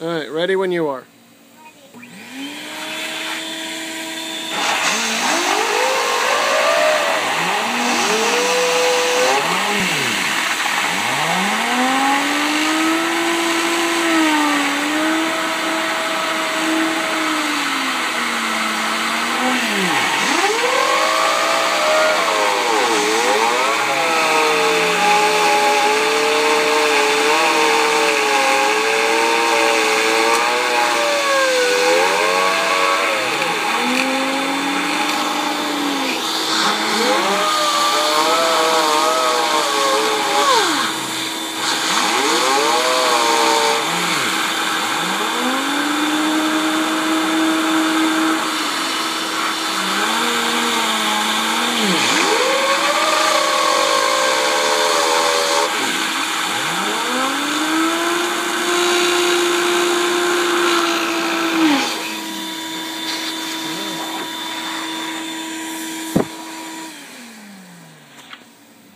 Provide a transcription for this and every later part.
Alright, ready when you are.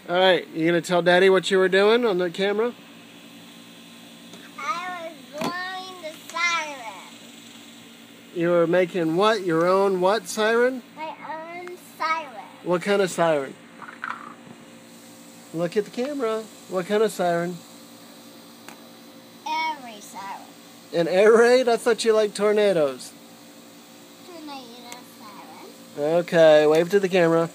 Alright, you gonna tell Daddy what you were doing on the camera? I was blowing the siren. You were making what? Your own what siren? My own siren. What kind of siren? Look at the camera. What kind of siren? Every siren. An air raid? I thought you liked tornadoes. Tornado siren. Okay, wave to the camera.